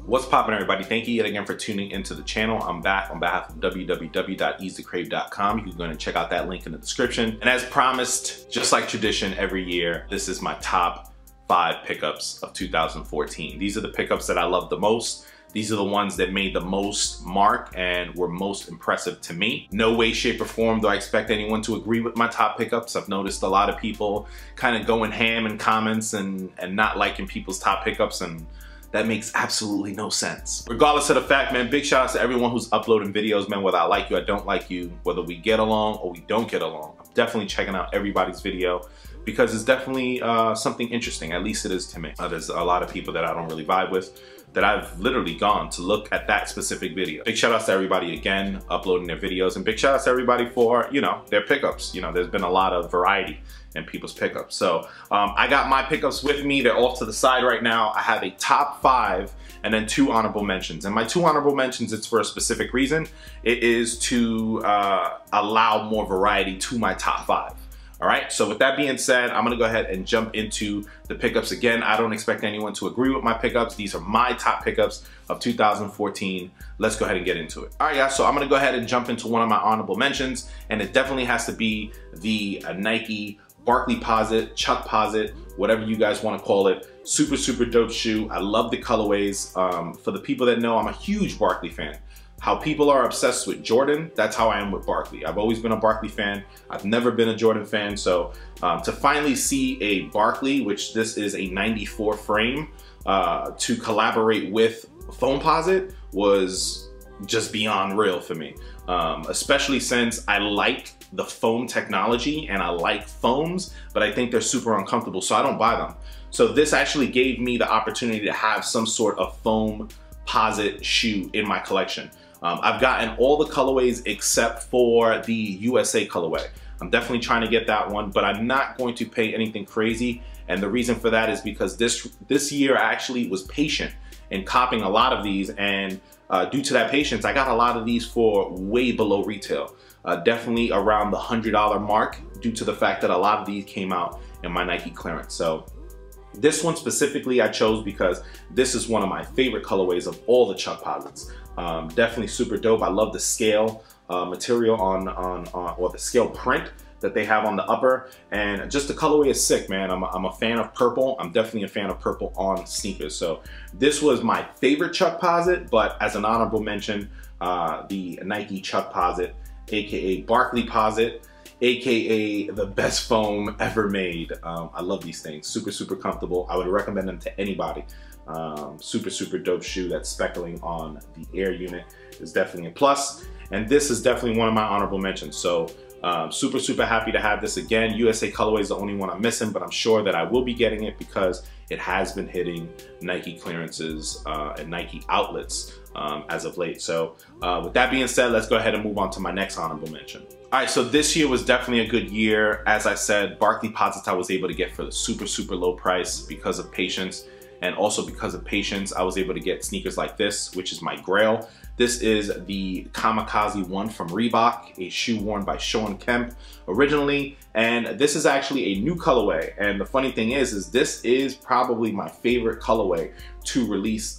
What's poppin', everybody? Thank you yet again for tuning into the channel. I'm back on behalf of www.eatczacrave.com. You can go and check out that link in the description. And as promised, just like tradition every year, this is my top 5 pickups of 2014. These are the pickups that I love the most. These are the ones that made the most mark and were most impressive to me. No way, shape, or form do I expect anyone to agree with my top pickups. I've noticed a lot of people kind of going ham in comments and not liking people's top pickups, and that makes absolutely no sense. Regardless of the fact, man, big shout outs to everyone who's uploading videos, man, whether I like you, I don't like you, whether we get along or we don't get along. I'm definitely checking out everybody's video because it's definitely something interesting, at least it is to me. There's a lot of people that I don't really vibe with that I've literally gone to look at that specific video. Big shout outs to everybody again, uploading their videos, and big shout outs to everybody for, you know, their pickups. You know, there's been a lot of variety in people's pickups. So I got my pickups with me. They're off to the side right now. I have a top 5 and then 2 honorable mentions. And my 2 honorable mentions, it's for a specific reason. It is to allow more variety to my top 5. All right, so with that being said, I'm gonna go ahead and jump into the pickups. Again, I don't expect anyone to agree with my pickups. These are my top pickups of 2014. Let's go ahead and get into it. All right, guys, so I'm gonna go ahead and jump into one of my honorable mentions, and it definitely has to be the Nike Barkley Posit, Chuck Posit, whatever you guys wanna call it. Super, super dope shoe. I love the colorways. For the people that know, I'm a huge Barkley fan. How people are obsessed with Jordan, that's how I am with Barkley. I've always been a Barkley fan. I've never been a Jordan fan. So to finally see a Barkley, which this is a 94 frame, to collaborate with Foamposite was just beyond real for me. Especially since I like the foam technology and I like foams, but I think they're super uncomfortable, so I don't buy them. So this actually gave me the opportunity to have some sort of Foamposite shoe in my collection. I've gotten all the colorways except for the USA colorway. I'm definitely trying to get that one, but I'm not going to pay anything crazy. And the reason for that is because this year I actually was patient in copying a lot of these, and due to that patience, I got a lot of these for way below retail. Definitely around the $100 mark, due to the fact that a lot of these came out in my Nike clearance. So this one specifically I chose because this is one of my favorite colorways of all the Chuck Posits. Definitely super dope. I love the scale material or the scale print that they have on the upper, and just the colorway is sick, man. I'm a fan of purple. I'm definitely a fan of purple on sneakers. So this was my favorite Chuck Posit, but as an honorable mention, the Nike Chuck Posit, aka Barkley Posit, aka the best foam ever made. I love these things. Super, super comfortable. I would recommend them to anybody. Super, super dope shoe. That speckling on the air unit is definitely a plus. And this is definitely one of my honorable mentions. So super, super happy to have this again. USA colorway is the only one I'm missing, but I'm sure that I will be getting it because it has been hitting Nike clearances and Nike outlets as of late. So with that being said, let's go ahead and move on to my next honorable mention. All right, so this year was definitely a good year. As I said, Barkley Posits I was able to get for the super, super low price because of patience. And also because of patience, I was able to get sneakers like this, which is my grail. This is the Kamikaze 1 from Reebok, a shoe worn by Sean Kemp originally. And this is actually a new colorway. And the funny thing is this is probably my favorite colorway to release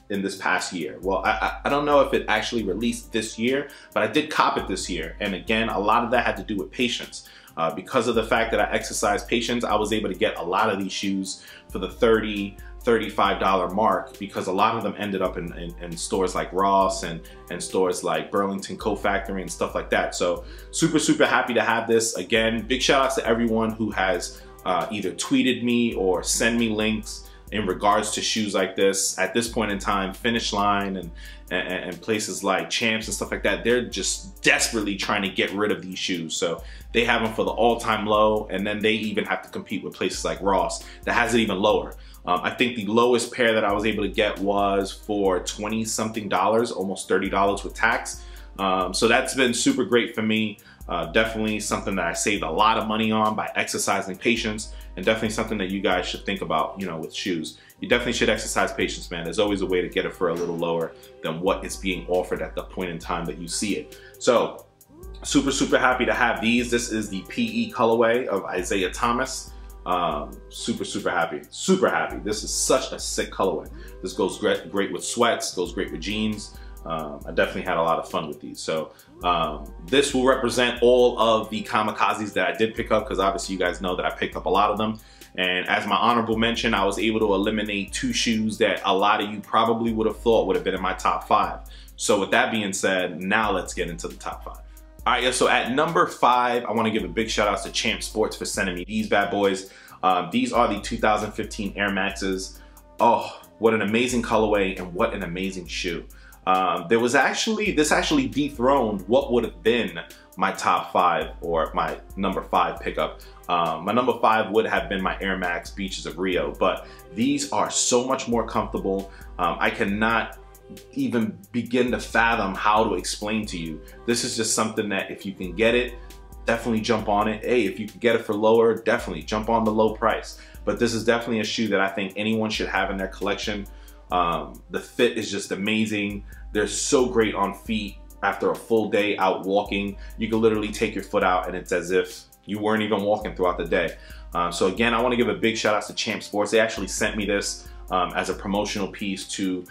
in this past year. Well, I don't know if it actually released this year, but I did cop it this year. And again, a lot of that had to do with patience. Because of the fact that I exercised patience, I was able to get a lot of these shoes for the $35 mark, because a lot of them ended up in stores like Ross and stores like Burlington Coat Factory and stuff like that. So super, super happy to have this. Again, big shout outs to everyone who has either tweeted me or sent me links in regards to shoes like this. At this point in time, Finish Line and places like Champs and stuff like that, they're just desperately trying to get rid of these shoes. So they have them for the all-time low, and then they even have to compete with places like Ross that has it even lower. I think the lowest pair that I was able to get was for $20-something, almost $30 with tax. So that's been super great for me. Definitely something that I saved a lot of money on by exercising patience, and definitely something that you guys should think about, you know, with shoes. You definitely should exercise patience, man. There's always a way to get it for a little lower than what is being offered at the point in time that you see it. So super, super happy to have these. This is the PE colorway of Isaiah Thomas. Super happy, super happy. This is such a sick colorway. This goes great with sweats, goes great with jeans. I definitely had a lot of fun with these. So this will represent all of the kamikazes that I did pick up, because obviously you guys know that I picked up a lot of them. And as my honorable mention, I was able to eliminate 2 shoes that a lot of you probably would have thought would have been in my top 5. So with that being said, now let's get into the top 5. All right, yeah, so at number 5, I want to give a big shout out to Champ Sports for sending me these bad boys. These are the 2015 Air Maxes. Oh, what an amazing colorway and what an amazing shoe. This actually dethroned what would have been my top 5 or my number 5 pickup. My number 5 would have been my Air Max Beaches of Rio, but these are so much more comfortable. I cannot even begin to fathom how to explain to you. This is just something that if you can get it, definitely jump on it. Hey, if you can get it for lower, definitely jump on the low price. But this is definitely a shoe that I think anyone should have in their collection. The fit is just amazing. They're so great on feet. After a full day out walking, you can literally take your foot out and it's as if you weren't even walking throughout the day. So again, I want to give a big shout out to Champ Sports. They actually sent me this as a promotional piece to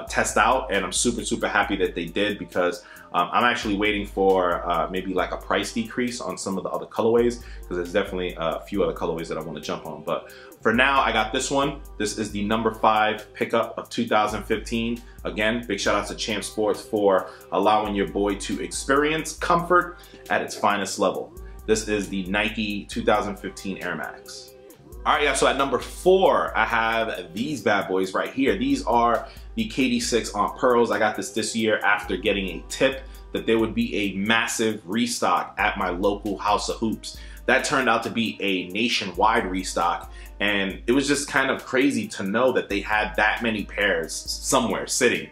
test out, and I'm super happy that they did, because I'm actually waiting for maybe like a price decrease on some of the other colorways, because there's definitely a few other colorways that I want to jump on. But for now, I got this one. This is the number 5 pickup of 2015. Again, big shout out to Champ Sports for allowing your boy to experience comfort at its finest level. This is the Nike 2015 Air Max. All right, yeah, so at number 4, I have these bad boys right here. These are the KD6 on Pearls. I got this year after getting a tip that there would be a massive restock at my local House of Hoops. That turned out to be a nationwide restock, and it was just kind of crazy to know that they had that many pairs somewhere sitting,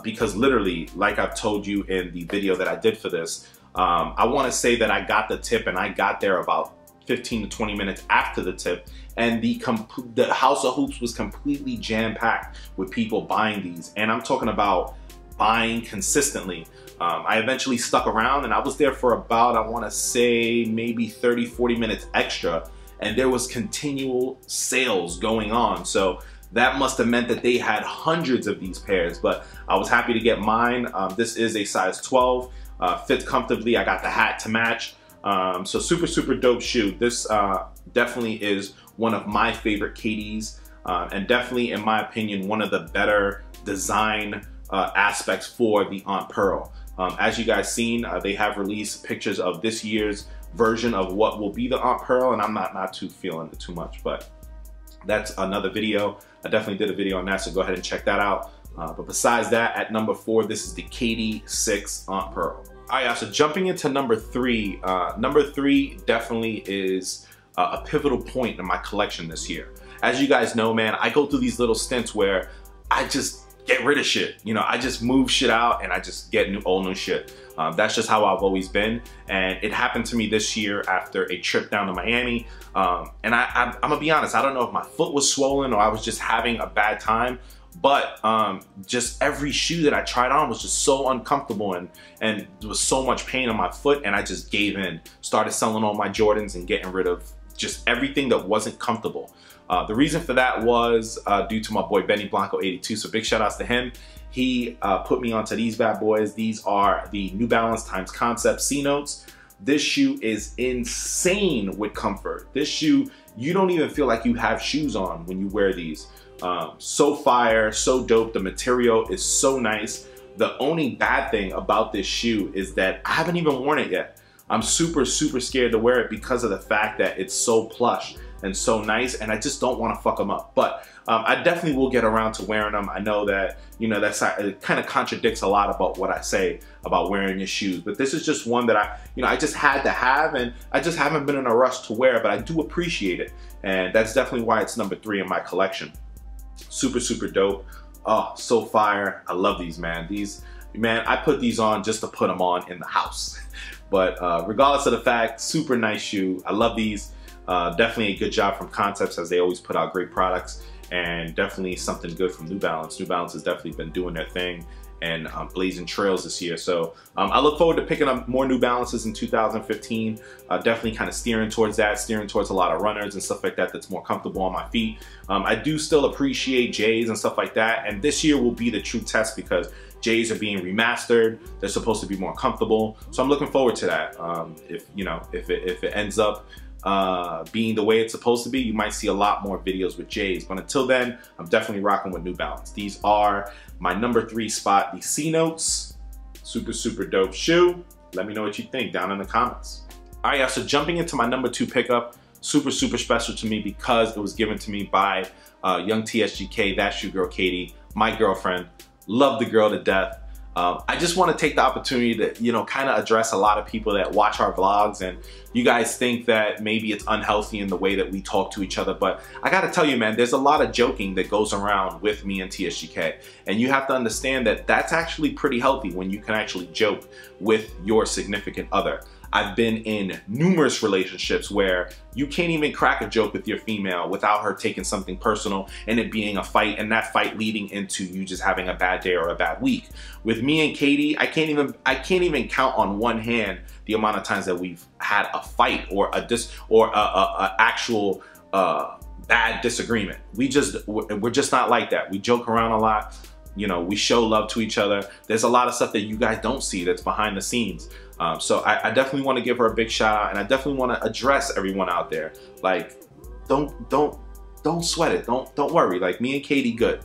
because literally, like I've told you in the video that I did for this, I want to say that I got the tip and I got there about 15 to 20 minutes after the tip, and the House of Hoops was completely jam-packed with people buying these, and I'm talking about buying consistently. I eventually stuck around, and I was there for about, I want to say, maybe 30-40 minutes extra, and there was continual sales going on. So that must have meant that they had hundreds of these pairs, but I was happy to get mine. This is a size 12, fits comfortably. I got the hat to match. So super dope shoe. This definitely is one of my favorite KDs, and definitely, in my opinion, one of the better design aspects for the Aunt Pearl. As you guys seen, they have released pictures of this year's version of what will be the Aunt Pearl, and I'm not too feeling it too much, but that's another video. I definitely did a video on that, so go ahead and check that out. But besides that, at number 4, this is the KD6 Aunt Pearl. All right, so jumping into number 3. Number 3 definitely is a pivotal point in my collection this year. As you guys know, man, I go through these little stints where I just get rid of shit. You know, I just move shit out and I just get all new shit. That's just how I've always been. And it happened to me this year after a trip down to Miami. And I'm gonna be honest, I don't know if my foot was swollen or I was just having a bad time, but just every shoe that I tried on was just so uncomfortable, and there was so much pain on my foot, and I just gave in. Started selling all my Jordans and getting rid of just everything that wasn't comfortable. The reason for that was due to my boy Benny Blanco 82, so big shout outs to him. He put me onto these bad boys. These are the New Balance Times Concept C-Notes. This shoe is insane with comfort. This shoe, you don't even feel like you have shoes on when you wear these. So fire, so dope. The material is so nice. The only bad thing about this shoe is that I haven't even worn it yet. I'm super scared to wear it because of the fact that it's so plush and so nice, and I just don't want to fuck them up. But I definitely will get around to wearing them. I know that, you know, it kind of contradicts a lot about what I say about wearing your shoes, but this is just one that I just had to have, and I just haven't been in a rush to wear, but I do appreciate it, and that's definitely why it's number 3 in my collection. Super dope. Oh, so fire. I love these, man. Man, I put these on just to put them on in the house. But regardless of the fact, super nice shoe. I love these. Definitely a good job from Concepts, as they always put out great products, and definitely something good from New Balance. New Balance has definitely been doing their thing, and blazing trails this year. So I look forward to picking up more New Balances in 2015. Definitely kind of steering towards that, steering towards a lot of runners and stuff like that that's more comfortable on my feet. I do still appreciate J's and stuff like that, and this year will be the true test because J's are being remastered. They're supposed to be more comfortable, so I'm looking forward to that. If it ends up being the way it's supposed to be, you might see a lot more videos with J's. But until then, I'm definitely rocking with New Balance. These are my number 3 spot, the C Notes. Super dope shoe. Let me know what you think down in the comments. All right, so jumping into my number 2 pickup, super special to me because it was given to me by young TSGK, that's your girl Katie, my girlfriend. Love the girl to death. I just want to take the opportunity to, kind of address a lot of people that watch our vlogs and you guys think that maybe it's unhealthy in the way that we talk to each other. But I got to tell you, man, there's a lot of joking that goes around with me and TSGK. And you have to understand that that's actually pretty healthy when you can actually joke with your significant other. I've been in numerous relationships where you can't even crack a joke with your female without her taking something personal and it being a fight, and that fight leading into you just having a bad day or a bad week. With me and Katie, I can't even count on one hand the amount of times that we've had a fight or a actual bad disagreement. We're just not like that. We joke around a lot. We show love to each other. There's a lot of stuff that you guys don't see that's behind the scenes. So I definitely want to give her a big shout out, and I definitely want to address everyone out there. Like, don't sweat it. Don't worry. Like, me and Katie good.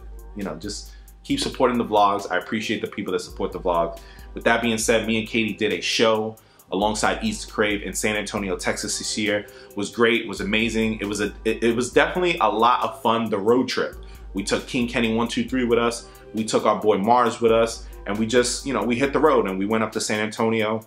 Just keep supporting the vlogs. I appreciate the people that support the vlogs. With that being said, me and Katie did a show alongside CRAVE in San Antonio, Texas this year. It was great. It was amazing. It was definitely a lot of fun. The road trip. We took King Kenny 123 with us. We took our boy Mars with us, and we just, we hit the road and we went up to San Antonio,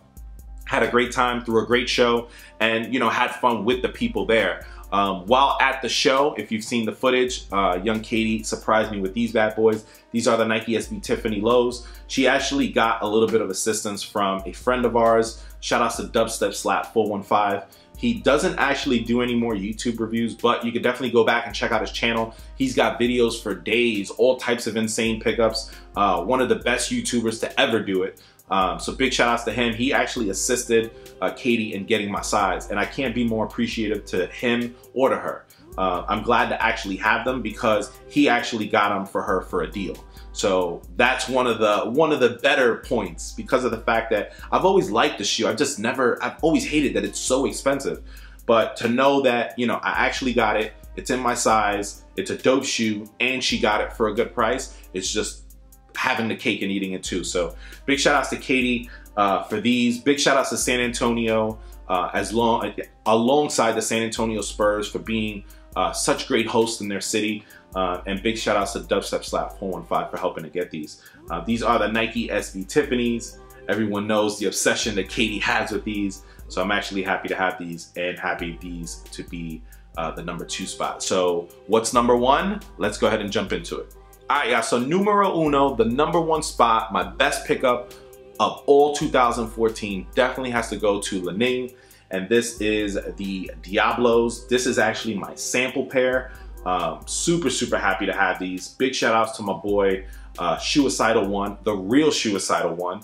had a great time, threw a great show, and, had fun with the people there. While at the show, if you've seen the footage, young Katie surprised me with these bad boys. These are the Nike SB Tiffany lows. She actually got a little bit of assistance from a friend of ours. Shout outs to Dubstep Slap 415. He doesn't actually do any more YouTube reviews, but you can definitely go back and check out his channel. He's got videos for days, all types of insane pickups. One of the best YouTubers to ever do it. So big shout outs to him. He actually assisted Katie in getting my size, and I can't be more appreciative to him or to her. I'm glad to actually have them because he actually got them for her for a deal. So that's one of the better points because of the fact that I've always liked the shoe. I've always hated that it's so expensive. But to know that, I actually got it, it's in my size, it's a dope shoe, and she got it for a good price, it's just having the cake and eating it too. So big shout outs to Katie for these. Big shout outs to San Antonio alongside the San Antonio Spurs for being such great hosts in their city. And big shout outs to Dubstep Slap 415 for helping to get these. These are the Nike SB Tiffany's. Everyone knows the obsession that Katie has with these. So I'm actually happy to have these and happy these to be the number 2 spot. So what's number 1? Let's go ahead and jump into it. All right, yeah, so numero uno, the number 1 spot, my best pickup of all 2014 definitely has to go to Li-Ning. And this is the Diablos. This is actually my sample pair. Super happy to have these. Big shout outs to my boy Suicidal One, the real Suicidal One,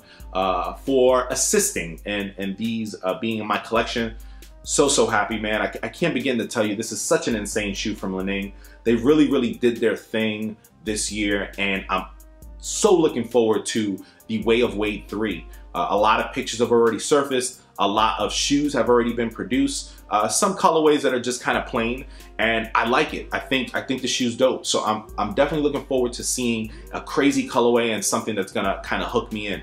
for assisting and these being in my collection. So happy, man. I can't begin to tell you, this is such an insane shoe from Li-Ning. They really did their thing this year, and I'm so looking forward to the Way of Wade 3. A lot of pictures have already surfaced. A lot of shoes have already been produced. Some colorways that are just kind of plain, and I like it. I think the shoe's dope. So I'm definitely looking forward to seeing a crazy colorway and something that's gonna kind of hook me in.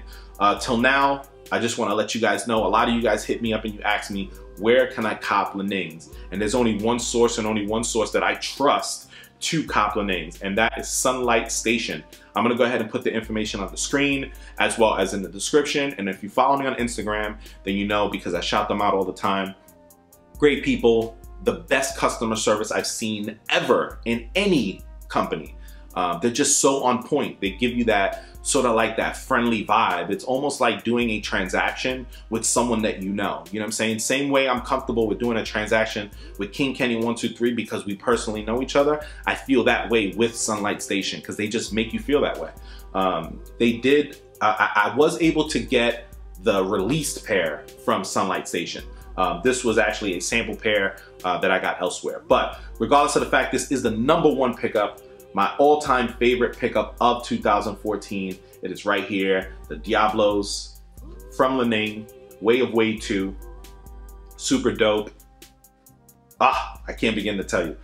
Till now, I just want to let you guys know, a lot of you guys hit me up and you ask me, where can I cop Li-Nings? And there's only one source and only one source that I trust to cop Li-Nings, and that is Sunlight Station. I'm gonna go ahead and put the information on the screen as well as in the description. And if you follow me on Instagram, then you know, because I shout them out all the time. Great people, the best customer service I've seen ever in any company. They're just so on point. They give you that sort of like that friendly vibe. It's almost like doing a transaction with someone that you know. You know what I'm saying? Same way I'm comfortable with doing a transaction with King Kenny 123 because we personally know each other. I feel that way with Sunlight Station because they just make you feel that way. They did I was able to get the released pair from Sunlight Station. This was actually a sample pair that I got elsewhere. But regardless of the fact, this is the #1 pickup, my all-time favorite pickup of 2014. It is right here, the Diablos from Li-Ning, Way of Wade 2. Super dope. I can't begin to tell you.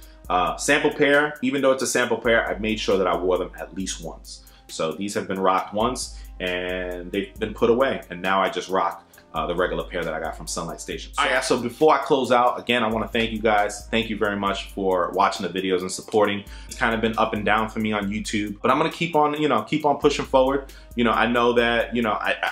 Sample pair, even though it's a sample pair, I've made sure that I wore them at least once. So these have been rocked once and they've been put away, and now I just rock the regular pair that I got from Sunlight Station. So before I close out, again, I want to thank you guys. Thank you very much for watching the videos and supporting. It's kind of been up and down for me on YouTube, but I'm gonna keep on, keep on pushing forward. I know that,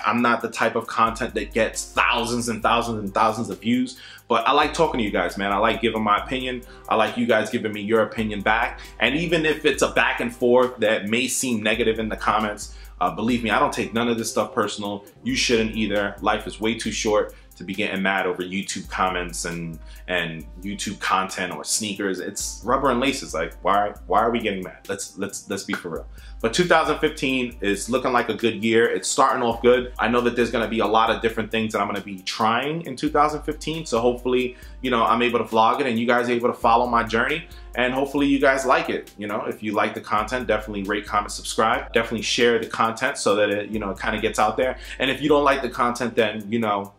I'm not the type of content that gets thousands and thousands and thousands of views, but I like talking to you guys, man. I like giving my opinion. I like you guys giving me your opinion back. And even if it's a back and forth that may seem negative in the comments, believe me, I don't take none of this stuff personal. You shouldn't either. Life is way too short to be getting mad over YouTube comments and YouTube content or sneakers. It's rubber and laces. Like, why are we getting mad? Let's be for real. But 2015 is looking like a good year. It's starting off good. I know that there's gonna be a lot of different things that I'm gonna be trying in 2015. So hopefully, I'm able to vlog it and you guys are able to follow my journey. And hopefully you guys like it. If you like the content, definitely rate, comment, subscribe. Definitely share the content so that it, it kind of gets out there. And if you don't like the content, then,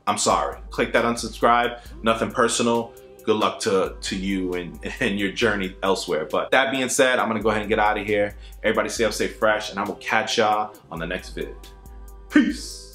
I'm sorry. Click that unsubscribe, nothing personal. Good luck to you and your journey elsewhere. But that being said, I'm gonna go ahead and get out of here. Everybody stay up, stay fresh, and I will catch y'all on the next vid. Peace.